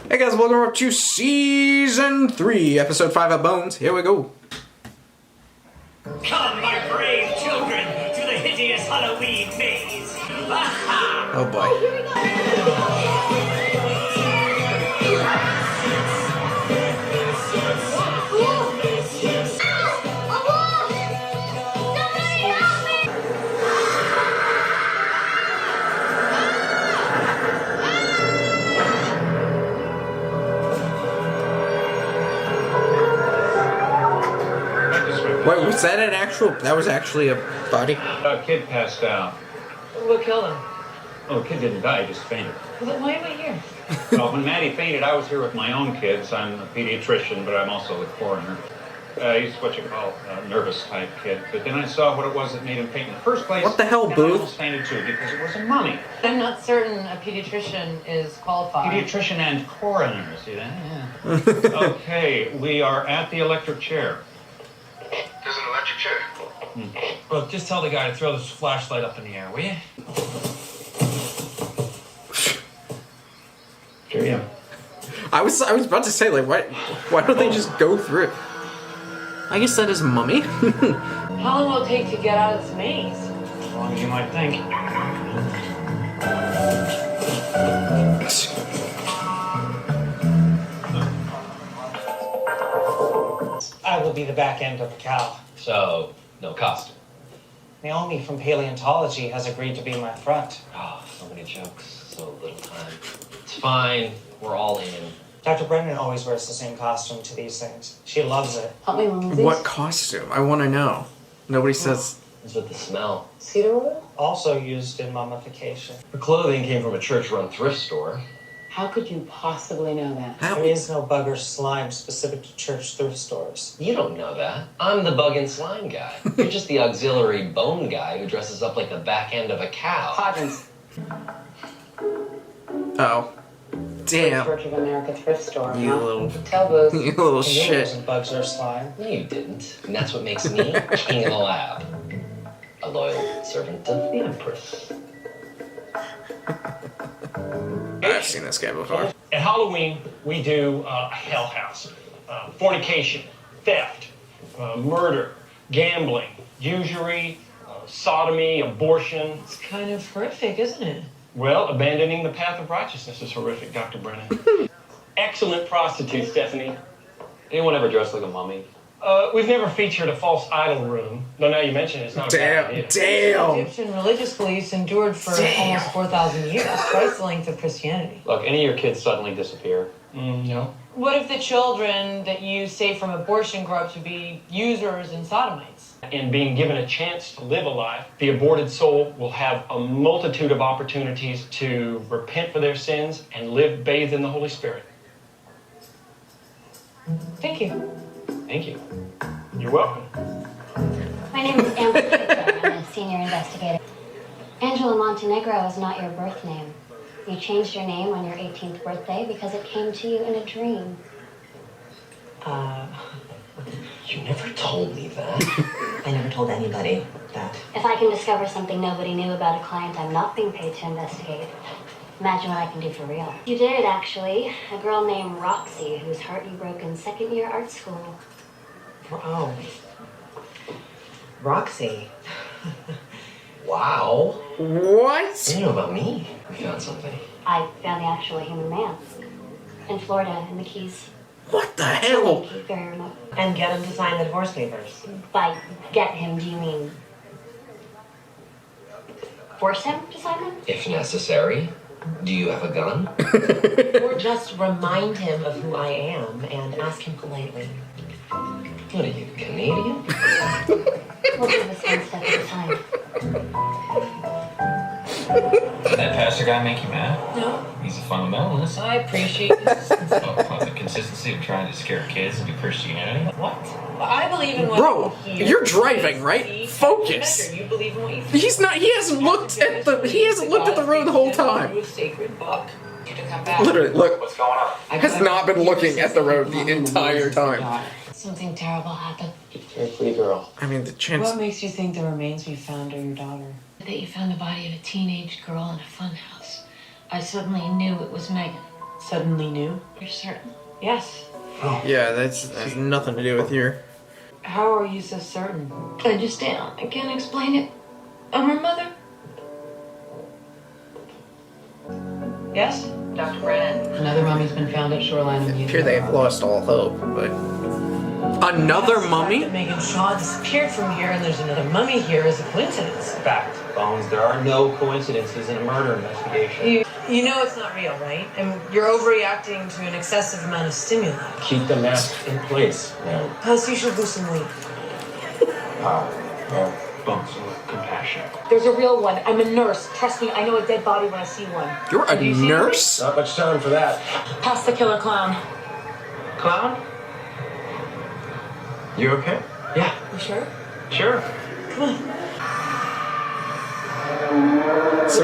Hey guys, welcome up to Season 3, Episode 5 of Bones. Here we go. Come, my brave children, to the hideous Halloween maze. Oh boy. Here we go. Wait, was that an actual... That was actually a body? A kid passed out. What killed him? Oh, the kid didn't die, he just fainted. Well, then why am I here? Well, when Maddie fainted, I was here with my own kids. I'm a pediatrician, but I'm also the coroner. He's what you call a nervous type kid. But then I saw what it was that made him faint in the first place. What the hell, and Booth? I almost fainted too, because it was a mummy. I'm not certain a pediatrician is qualified. Pediatrician and coroner, see that? Yeah. Okay, we are at the electric chair. There's an electric chair. Well, just tell the guy to throw this flashlight up in the air, will you? Sure, yeah. I was about to say, like, why don't they just go through it? I guess that is Mummy. How long will it take to get out of this maze? As long as you might think. I will be the back end of the cow. So, no costume. Naomi from paleontology has agreed to be my front. Oh, so many jokes, so little time. It's fine, we're all in. Dr. Brennan always wears the same costume to these things. She loves it. Help me remove these. What costume? I want to know. Nobody says... It's with the smell. Cedar wood? Also used in mummification. The clothing came from a church-run thrift store. How could you possibly know that? How? There is no bug or slime specific to church thrift stores. You don't know that. I'm the bug and slime guy. You're just the auxiliary bone guy who dresses up like the back end of a cow. Hodgins. Oh. Damn. Church of America thrift store. You little... Tell Booth. You little And you shit. wasn't bugs or slime. No, you didn't. And that's what makes me king of the lab. A loyal servant of the Empress. I've seen this guy before. At Halloween, we do a hell house. Fornication, theft, murder, gambling, usury, sodomy, abortion. It's kind of horrific, isn't it? Well, abandoning the path of righteousness is horrific, Dr. Brennan. Excellent prostitute, Stephanie. Anyone ever dressed like a mummy? We've never featured a false idol room. Though now you mention it, it's not a bad idea. Damn. Egyptian religious beliefs endured for almost 4,000 years, twice the length of Christianity. Look, any of your kids suddenly disappear. No. What if the children that you save from abortion grow up to be users and sodomites? And being given a chance to live a life, the aborted soul will have a multitude of opportunities to repent for their sins and live bathed in the Holy Spirit. Thank you. Thank you. You're welcome. My name is Amber Kipper. I'm a senior investigator. Angela Montenegro is not your birth name. You changed your name on your 18th birthday because it came to you in a dream. You never told me that. I never told anybody that. If I can discover something nobody knew about a client I'm not being paid to investigate, imagine what I can do for real. You did, actually. A girl named Roxy, whose heart you broke in second year art school. Oh. Roxy. Wow. What? You know about me. We found something. I found the actual human man. In Florida, in the Keys. What the hell? Very remote. And get him to sign the divorce papers. By get him, do you mean force him to sign them? If necessary. Do you have a gun? Or just remind him of who I am and ask him politely. What are you, Canadian? We'll do this one step at a time. Did that pastor guy make you mad? No, He's a fundamentalist. I appreciate this. Oh, the consistency of trying to scare kids into Christianity. What? I believe in what Bro, you hear. you're driving, right? See, Focus. measure. You believe in what you feel. He's not... He hasn't looked at the road the whole time. A sacred book. You to come back. Literally, look. What's going on? Has not been looking at the road the entire time. Something terrible happened. You're a pretty girl. I mean, the chance... What makes you think the remains we found are your daughter? That you found the body of a teenage girl in a funhouse. I suddenly knew it was Megan. Suddenly new? You're certain? Yes. Yeah, that's has nothing to do with your. How are you so certain? I just am. I can't explain it. I'm her mother. Yes? Dr. Brennan. Another mummy's been found at Shoreline I'm Amusement sure they've Park. lost all hope, but another mummy? Megan Shaw disappeared from here and there's another mummy here is a coincidence. Fact, Bones, there are no coincidences in a murder investigation. You know it's not real, right? And you're overreacting to an excessive amount of stimuli. Keep the mask in place. No. Plus, you should lose some weight. Bones, with compassion. There's a real one. I'm a nurse. Trust me, I know a dead body when I see one. You're a nurse? Not much time for that. Pass the killer clown. Clown? You okay? Yeah. You sure? Sure. Come on. So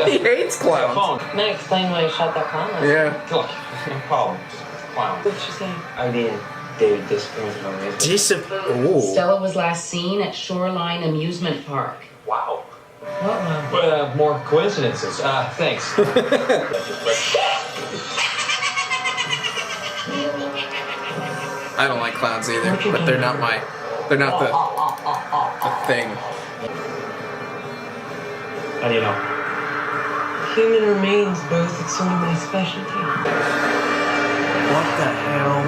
he hates clowns. Phone. Can I explain why you shot that clown? Yeah. Look, no problem. Clown. What'd she say? I mean, David disappointed on me. Ooh. Stella was last seen at Shoreline Amusement Park. Wow. What one? Well, more coincidences. Thanks. I don't like clowns either, but they're not the thing. How do you know? Human remains, both. It's sort of my specialty. What the hell?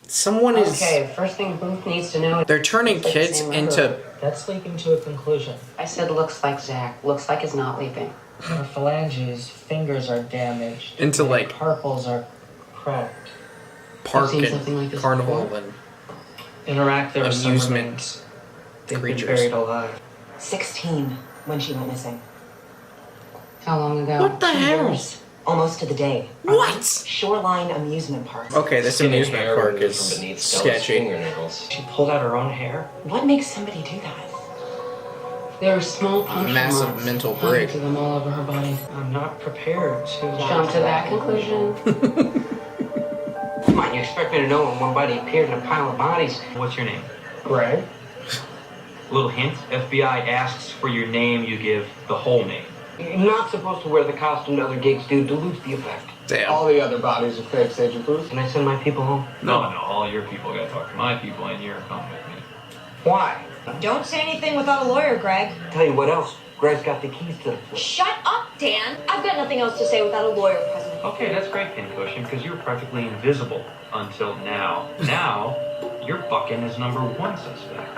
Someone is. Okay, first thing Booth needs to know. They're turning kids into. That's leaping to a conclusion. I said looks like Zach. Looks like is not leaping. Her phalanges, fingers are damaged. Into, Her like, carpals are cracked. Park seen and something like this carnival before? and Interact, there are some amusement remains. They've been creatures. buried alive. 16 when she went missing. How long ago? What the 2 hell? years. Almost to the day. What? Shoreline Amusement Park. Okay, this Skinny amusement hair park removed is from beneath Stella's sketchy. fingernails. She pulled out her own hair. What makes somebody do that? There are small puncture Massive marks. mental Hundreds break. of them all over her body. I'm not prepared to Jump to that conclusion. Come on, you expect me to know when one body appeared in a pile of bodies? What's your name? Greg? Little hint, FBI asks for your name, you give the whole name. You're not supposed to wear the costume other gigs do. Dilutes the effect. Damn. All the other bodies are fakes, Agent Booth. Can I send my people home? No, all your people gotta talk to my people and you're coming with me. Why? Don't say anything without a lawyer, Greg. Tell you what else. Greg's got the keys to the place. Shut up, Dan. I've got nothing else to say without a lawyer present. Okay, that's great, Pincushion, because you were practically invisible until now. Now, you're bucking as number one suspect.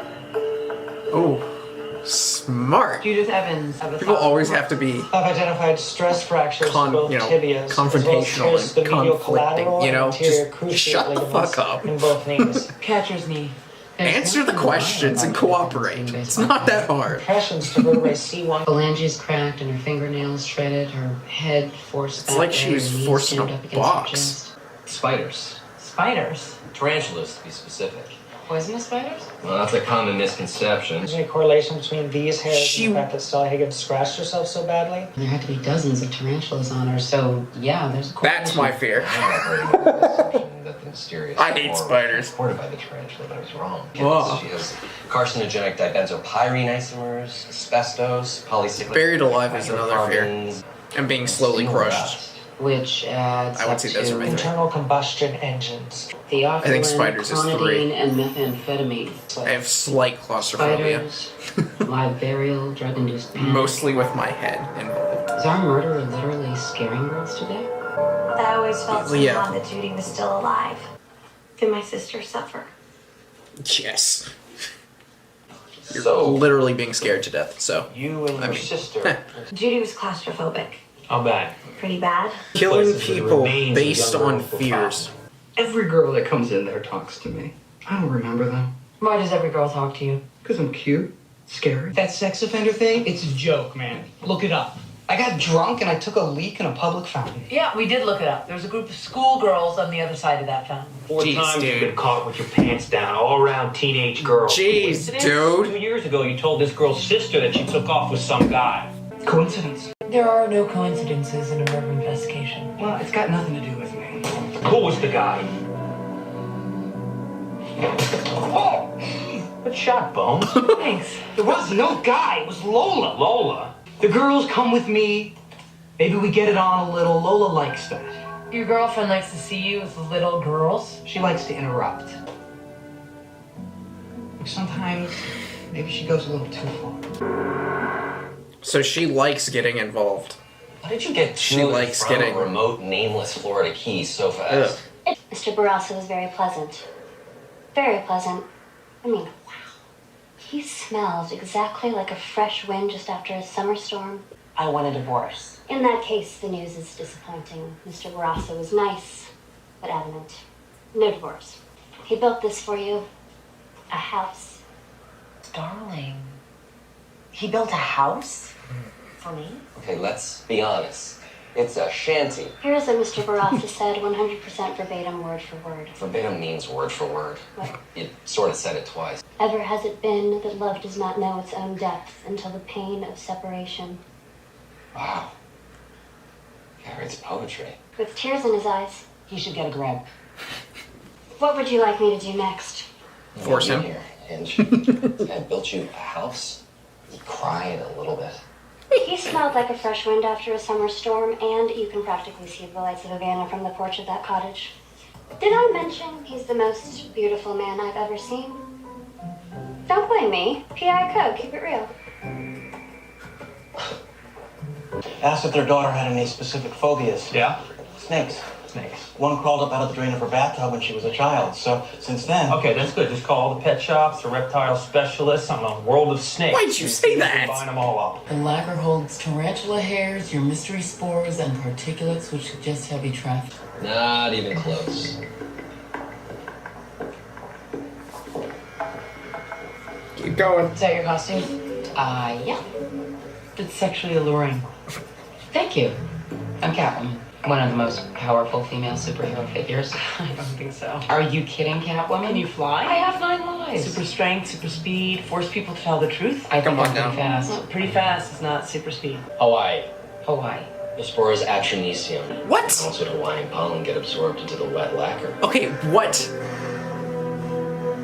Oh, smart. Judith Evans. People always have to be I've identified stress fractures to both tibias, confrontational as well as the medial and collateral conflicting. You know, and anterior just cruciate shut the ligaments fuck up. in both knees. Catcher's knee. Answer the questions and cooperate. It's not that hard. Impressions to vertebrae C1. Phalanges cracked and her fingernails shredded. Her head forced It's back. like she and was her knees forced in jammed a up against her box. chest. Spiders. Spiders. Tarantulas, to be specific. Poisonous spiders? Well, that's a common misconception. Is there any correlation between these hairs She- and the fact that Stella Higgins scratched herself so badly? There had to be dozens of tarantulas on her, so yeah, there's a That's my fear. That the mysterious I hate form spiders. reported by the tarantula, but I was wrong. Whoa. She has carcinogenic dibenzopyrene isomers, asbestos, polycyclic Buried alive is another fear. hydrocarbons, And being slowly and crushed. which adds I would up say those are my to three. Internal combustion engines. theophylline, I think spiders is clonidine, 3. and methamphetamine. I have slight claustrophobia. Spiders, live burial, drug-induced panic. Mostly with my head involved. Is our murderer literally scaring girls today? I always felt Well, yeah. somehow that Judy was still alive. Did my sister suffer? Yes. You're So- literally being scared to death, so. You and I your mean, sister. Judy was claustrophobic. How bad? Pretty bad. Killing Places with people remains of based young on girls will fears. Every girl that comes in there talks to me. I don't remember them. Why does every girl talk to you? Because I'm cute, scary. That sex offender thing, it's a joke, man. Look it up. I got drunk and I took a leak in a public fountain. Yeah, we did look it up. There was a group of schoolgirls on the other side of that fountain. 4 Jeez, times dude. you've been caught with your pants down, all around teenage girls. Jeez, Coincidence? dude. 2 years ago, you told this girl's sister that she took off with some guy. Coincidence? There are no coincidences in a murder investigation. Well, it's got nothing to do with me. Who was the guy? Oh! Good shot, Bones. Thanks. There was no guy. It was Lola. Lola? The girls come with me. Maybe we get it on a little. Lola likes that. Your girlfriend likes to see you with little girls? She likes to interrupt. Sometimes, maybe she goes a little too far. So she likes getting involved. How did you get She to likes from getting a remote, nameless Florida Keys so fast? Mr. Barrasso was very pleasant. Very pleasant. I mean, wow. He smells exactly like a fresh wind just after a summer storm. I want a divorce. In that case, the news is disappointing. Mr. Barrasso was nice, but adamant. No divorce. He built this for you. A house. Darling, he built a house? For me? Okay, let's be honest. It's a shanty. Here's what Mr. Barrasso said, 100% verbatim, word for word. Verbatim means word for word. What? You sort of said it twice. Ever has it been that love does not know its own depth until the pain of separation. Wow. Yeah, it's poetry. With tears in his eyes. He should get a grab. What would you like me to do next? Force him. Here, Hinge. This guy built you a house. You cried a little bit. He smelled like a fresh wind after a summer storm, and you can practically see the lights of Havana from the porch of that cottage. Did I mention he's the most beautiful man I've ever seen? Don't blame me. PI code, keep it real. Asked if their daughter had any specific phobias. Yeah? Snakes. Snakes. One crawled up out of the drain of her bathtub when she was a child, so since then... Okay, that's good. Just call the pet shops, the reptile specialists. I'm a world of snakes. Why'd you say that? Combine them all up. The lacquer holds tarantula hairs, your mystery spores, and particulates which suggest heavy traffic. Not even close. Keep going. Is that your costume? Yeah. It's sexually alluring. Thank you. I'm Catwoman. One of the most powerful female superhero figures. I don't think so. Are you kidding, Catwoman? Can you fly? I have 9 lives. Super strength, super speed, force people to tell the truth. I think Come on I'm now. pretty fast. Well, pretty fast is not super speed. Hawaii. Hawaii. The spores actionisium. What? Also, Hawaiian pollen get absorbed into the wet lacquer. Okay, what?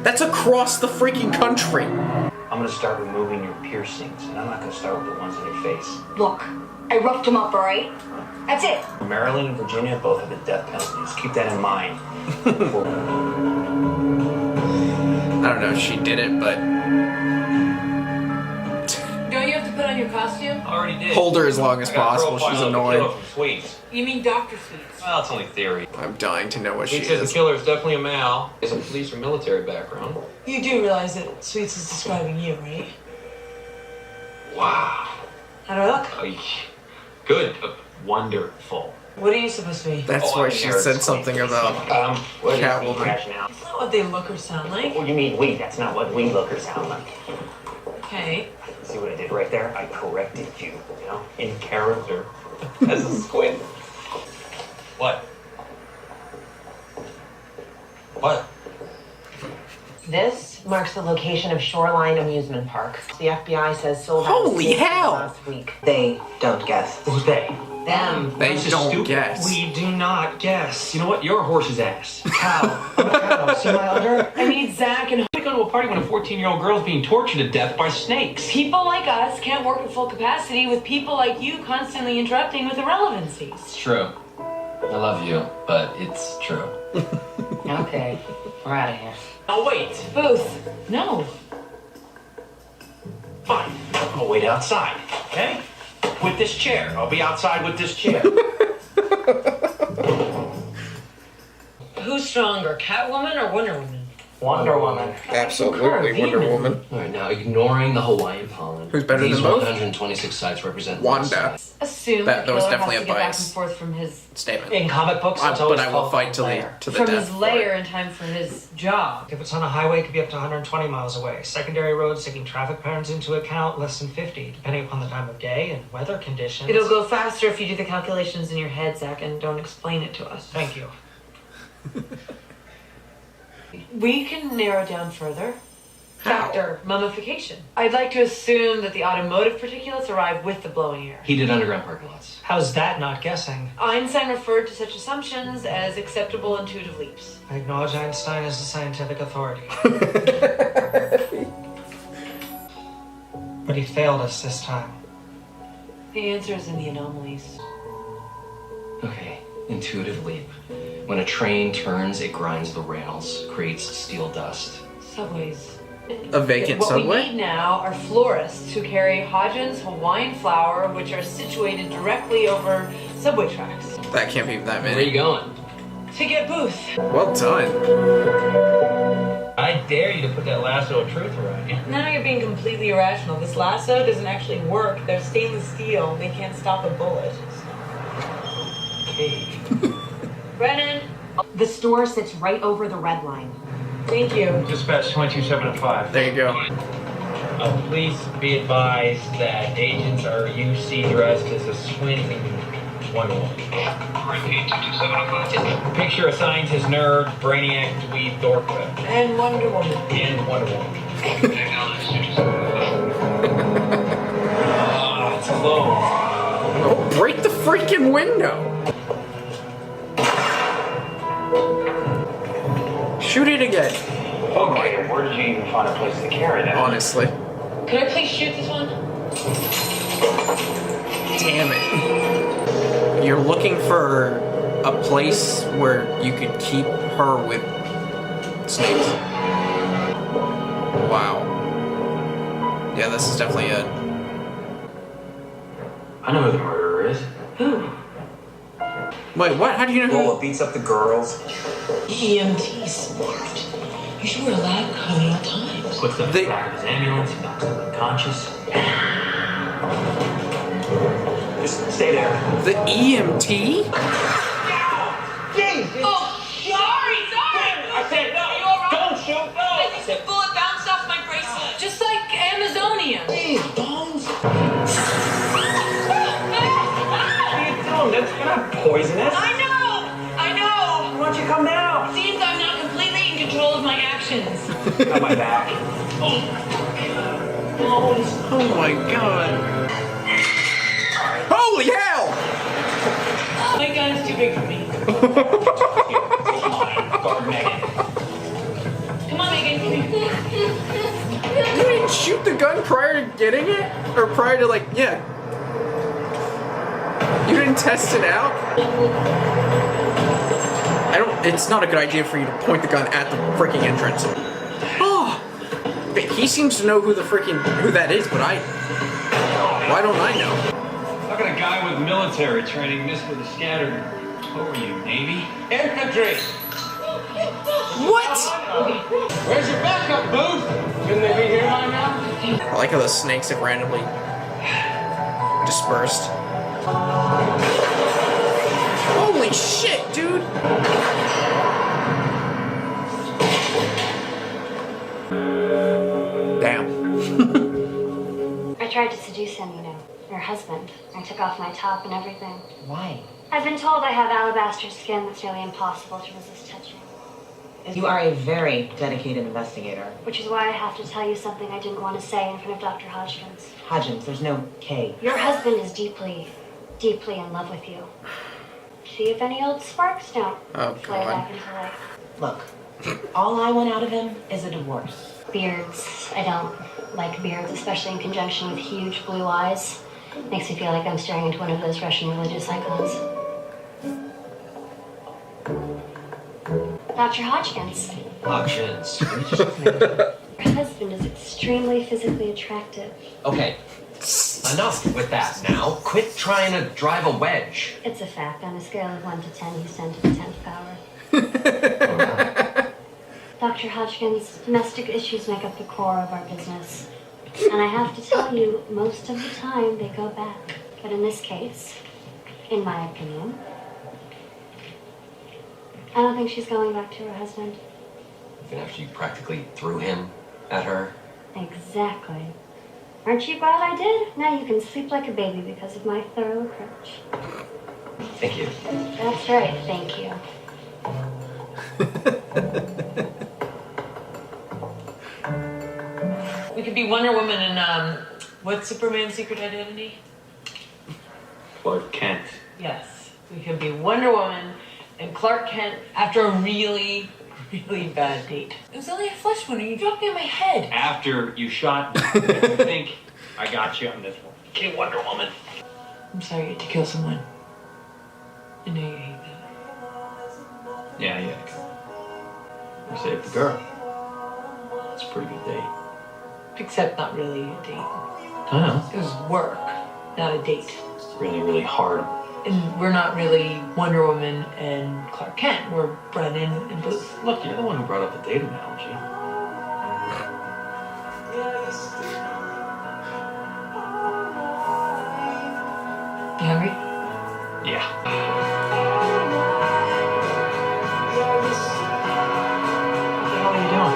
That's across the freaking country. I'm gonna start removing your piercings, and I'm not gonna start with the ones in your face. Look, I roughed him up, all right? That's it. Maryland and Virginia both have the death penalties. Keep that in mind. I don't know if she did it, but Don't you have to put on your costume? Already did. hold her as long as I got a possible. profile She's of the annoying. killer from Sweets. You mean Dr. Sweets? Well, it's only theory. I'm dying to know what she He says is. the killer is definitely a male. He has a police or military background. You do realize that Sweets is describing you, right? Wow. How do I look? Oh, good. Wonderful. What are you supposed to be? That's why she said something about What is the Catwoman. rationale? That's not what they look or sound like. What do you mean we? That's not what we look or sound like. Okay. See what I did right there? I corrected you, you know, in character. As a squid. What? What? This marks the location of Shoreline Amusement Park. The FBI says sold out Holy hell! last week. They don't guess. Who's they? Them. They This is don't stupid. guess. We do not guess. You know what? You're a horse's ass. Cow. I'm a cow. See my udder? I need Zach and We go to a party when a 14-year-old girl's being tortured to death by snakes. people like us can't work at full capacity with people like you constantly interrupting with irrelevancies. It's true. I love you, but it's true. Okay, we're out of here. Oh, wait. Booth. No. Fine. I'll wait outside, okay? With this chair. I'll be outside with this chair. Who's stronger, Catwoman or Wonder Woman? Wonder Woman. Absolutely, Wonder Woman. All right, now ignoring the Hawaiian pollen. Who's better these than both? 126 sites represent Wanda. Assume That the was killer definitely has a to get back and bias forth from his statement. In comic books, it's But always I will called fight to lair. the from death. his lair in time for his job. If it's on a highway, it could be up to 120 miles away. Secondary roads, taking traffic patterns into account, less than 50, depending upon the time of day and weather conditions. It'll go faster if you do the calculations in your head, Zach, and don't explain it to us. Thank you. We can narrow down further. How? Factor mummification. I'd like to assume that the automotive particulates arrive with the blowing air. Heated underground parking lots. How's that not guessing? Einstein referred to such assumptions as acceptable intuitive leaps. I acknowledge Einstein as a scientific authority. But he failed us this time. The answer is in the anomalies. Okay, intuitive leap. When a train turns, it grinds the rails, creates steel dust. Subways. A vacant what subway? we need now are florists who carry Hodgins Hawaiian flower, which are situated directly over subway tracks. That can't be that many. Where are you going? To get Booth. Well done. I dare you to put that lasso of truth around you. Now you're being completely irrational. This lasso doesn't actually work. They're stainless steel. They can't stop a bullet. Okay. Brennan! The store sits right over the red line. Thank you. Dispatch 22705. There you go. Please be advised that agents are UC dressed as a swing Wonder Woman. Repeat 22705. Picture a scientist nerd, Brainiac, dweeb, dork, And Wonder Woman. and Wonder Woman. Acknowledge 22705. It's alone. Oh, break the freaking window! Shoot it again. Okay, where did you even find a place to carry that? Honestly. Could I please shoot this one? Damn it. You're looking for a place where you could keep her with snakes. Wow. Yeah, this is definitely it. I know who the murderer is. Who? Wait, what? How do you know who? Lola beats up the girls. EMT smart. You should wear a lab coat at all times. Puts up the back of his ambulance, knocks him unconscious. Just stay there. The EMT? Oh, sorry! I said no! Are you all right? Don't shoot! No! I think the bullet bounced off my bracelet. Just like Amazonia. Bones! What are you doing? That's not poisonous. I know! Why don't you come down? Seems I'm not completely in control of my actions. On my back. Oh my god. Holy hell! My gun is too big for me. Guard Megan. Come on, Megan. Come here. You didn't shoot the gun prior to getting it? Or prior to, like, yeah. You didn't test it out? It's not a good idea for you to point the gun at the freaking entrance. Oh! He seems to know who that is, but why don't I know? Look at a guy with military training missed with a scatter. What were you, Navy? Infantry! What? Where's your backup, Booth? Shouldn't they be here by now? I like how the snakes have randomly dispersed. Holy shit, dude! Damn. I tried to seduce him, your husband. I took off my top and everything. Why? I've been told I have alabaster skin that's nearly impossible to resist touching. You are a very dedicated investigator. Which is why I have to tell you something I didn't want to say in front of Dr. Hodgkins. Hodgins, there's no K. Your husband is deeply, deeply in love with you. See if any old sparks don't flare back into life. Look, all I want out of him is a divorce. Beards. I don't like beards, especially in conjunction with huge blue eyes. Makes me feel like I'm staring into one of those Russian religious icons. Dr. Hodgkins. Hodgins. Your husband is extremely physically attractive. Okay, enough with that now. Quit trying to drive a wedge. It's a fact. On a scale of 1 to 10, he's 10 to the 10th power. Dr. Hodgkins, domestic issues make up the core of our business. And I have to tell you, most of the time they go back. But in this case, in my opinion, I don't think she's going back to her husband. Even after you practically threw him at her? Exactly. Aren't you glad I did? Now you can sleep like a baby because of my thorough approach. Thank you. That's right, thank you. We could be Wonder Woman and, what's Superman's secret identity? Clark Kent. Yes. We could be Wonder Woman and Clark Kent after a really, really bad date. It was only a flesh wound and you dropped me on my head. After you shot me, you think I got you on this one. Okay, Wonder Woman. I'm sorry you had to kill someone. I know you hate that. Yeah, yeah. You saved the girl. It's a pretty good date. Except not really a date. I know. It was work, not a date. It's really, really hard. And we're not really Wonder Woman and Clark Kent. We're Brennan and Booth. Look, you're the one who brought up the date analogy. You hungry? Yeah. What the hell are you doing?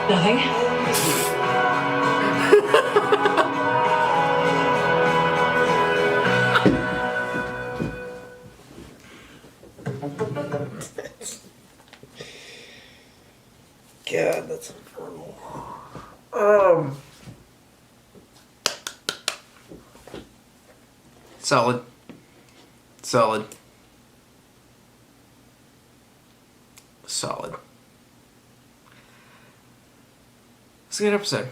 Nothing. God, that's infernal. Solid. Solid. Solid. It's a good episode.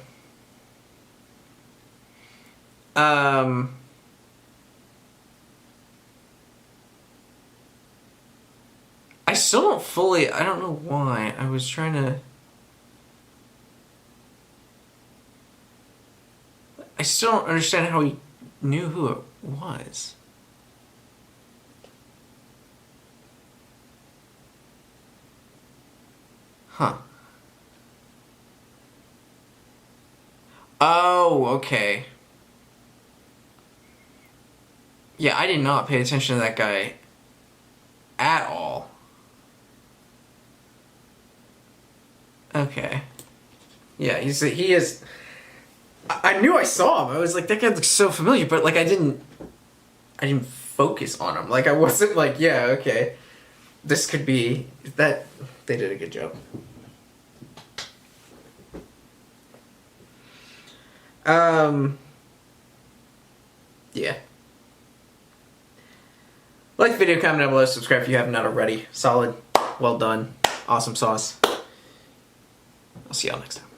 I still don't fully, I don't know why. I was trying to... I still don't understand how he knew who it was. Huh. Oh, okay. Yeah, I did not pay attention to that guy at all. Okay. Yeah, he is... I knew I saw him. I was like, that guy looks so familiar, but like I didn't focus on him. Like I wasn't like, yeah, okay. This could be that. They did a good job. Yeah. Like the video, comment down below, subscribe if you haven't already. Solid. Well done. Awesome sauce. I'll see y'all next time.